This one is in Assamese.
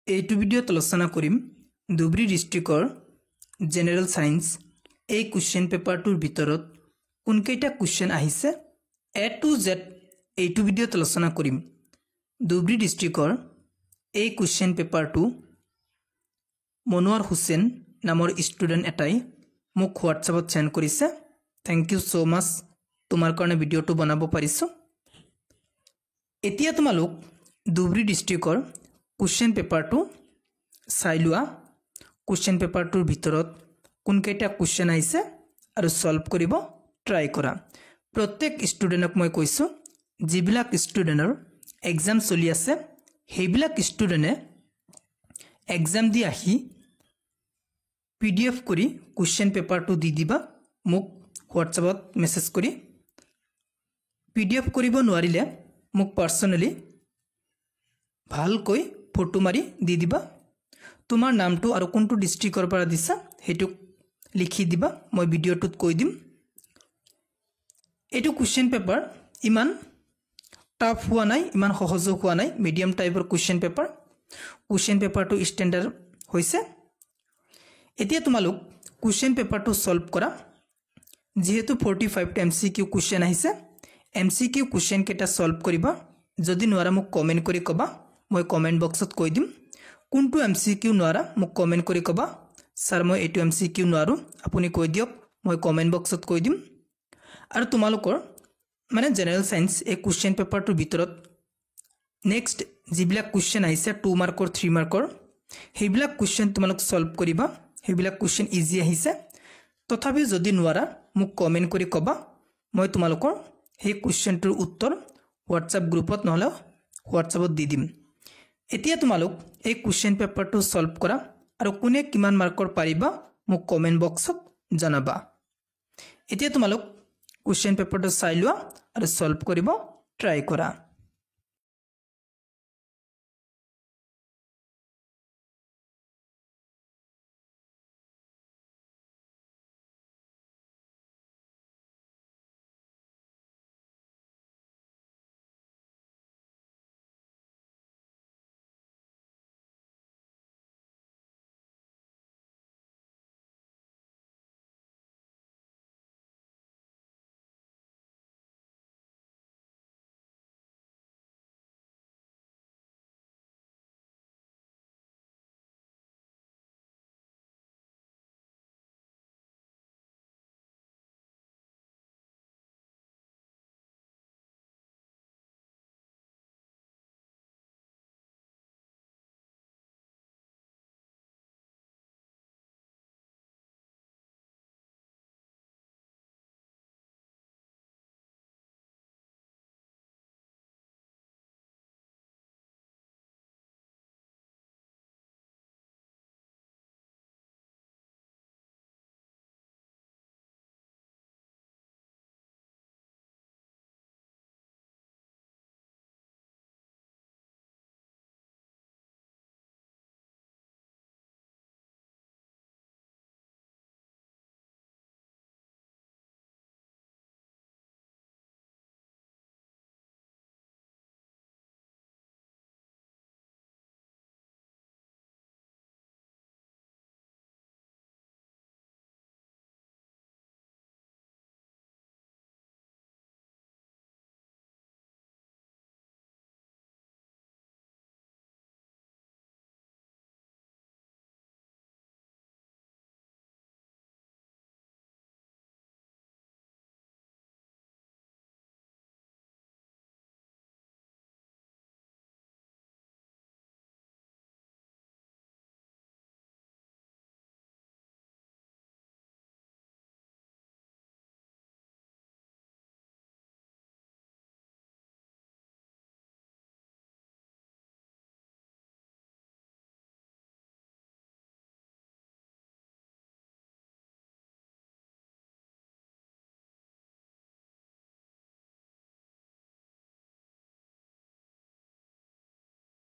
এইটো ভিডিঅ'ত আলোচনা কৰিম ধুবৰী ডিষ্ট্ৰিক্টৰ জেনেৰেল সায়েন্স এই কুৱেশ্যন পেপাৰটোৰ ভিতৰত কোনকেইটা কুৱেশ্যন আহিছে এ টু জেড এইটো ভিডিঅ'ত আলোচনা কৰিম ধুবৰী ডিষ্ট্ৰিক্টৰ এই কুৱেশ্যন পেপাৰটো মনোৱাৰ হুছেইন নামৰ ষ্টুডেণ্ট এটাই মোক হোৱাটছআপত সেন্ড কৰিছে থ্যাংক ইউ সো মাচ তোমাৰ কাৰণে ভিডিঅ'টো বনাব পাৰিছো এতিয়া তোমালোক ধুবৰী ডিষ্ট্ৰিক্টৰ কুৱেশ্যন পেপাৰটো চাই লোৱা কুৱেশ্যন পেপাৰটোৰ ভিতৰত কোনকেইটা কুৱেশ্যন আহিছে আৰু সলভ কৰিব ট্ৰাই কৰা প্ৰত্যেক ষ্টুডেণ্টক মই কৈছো যিবিলাক ষ্টুডেণ্টৰ এক্সাম চলি আছে সেইবিলাক ষ্টুডেণ্টে এক্সাম দি আহি PDF কৰি কুৱেশ্যন পেপাৰটো দি দিবা মোক হোৱাটছআপত মেছেজ কৰি PDF কৰিব নোৱাৰিলে মোক পাৰ্সোনালি ভালকৈ ফটো মাৰি দি দিবা তোমাৰ নামটো আৰু কোনটো ডিস্ট্ৰিক্টৰ পৰা দিছা হেতু লিখি দিবা মই ভিডিঅ'টোত কৈ দিম এটো কুৱেশ্যন পেপাৰ ইমান টাফ হোৱা নাই ইমান সহজ হোৱা নাই মিডিয়াম টাইপৰ কুৱেশ্যন পেপাৰটো ষ্টেণ্ডাৰ্ড হৈছে এতিয়া তোমালোক কুৱেশ্যন পেপাৰটো সলভ কৰা যেহেতু 45 টা MCQ কুৱেশ্যন আহিছে MCQ কুৱেশ্যন কেটা সলভ কৰিবা যদি নোৱাৰা মোক কমেন্ট কৰি কবা মই কমেন্ট বক্সত কৈ দিম কোনটো MCQ নোৱাৰা মোক কমেন্ট কৰি কবা স্যাৰ মই এটো MCQ নোৱাৰো আপুনি কৈ দিয়ক মই কমেন্ট বক্সত কৈ দিম আৰু তোমালোকৰ মানে জেনাৰেল সায়েন্স এই কুৱেশ্যন পেপাৰটোৰ ভিতৰত নেক্সট যিবিলাক কুৱেশ্যন আহিছে 2 মাৰ্কৰ 3 মাৰ্কৰ সেইবিলাক কুৱেশ্যন তোমালোক সলভ কৰিবা সেইবিলাক কুৱেশ্যন ইজি আহিছে তথাপি যদি নোৱাৰা মোক কমেন্ট কৰি কবা মই তোমালোকৰ সেই কুৱেশ্যনটোৰ উত্তৰ হোৱাটছআপ গ্ৰুপত নহলে হোৱাটছআপত দি দিম এতিয়া তোমালোক এই কুৱেশ্যন পেপাৰটো সলভ কৰা আৰু কোনে কিমান মাৰ্কৰ পাৰিবা মোক কমেন্ট বক্সত জনাবা এতিয়া তোমালোক কুৱেশ্যন পেপাৰটো চাই লোৱা আৰু সলভ কৰিব ট্ৰাই কৰা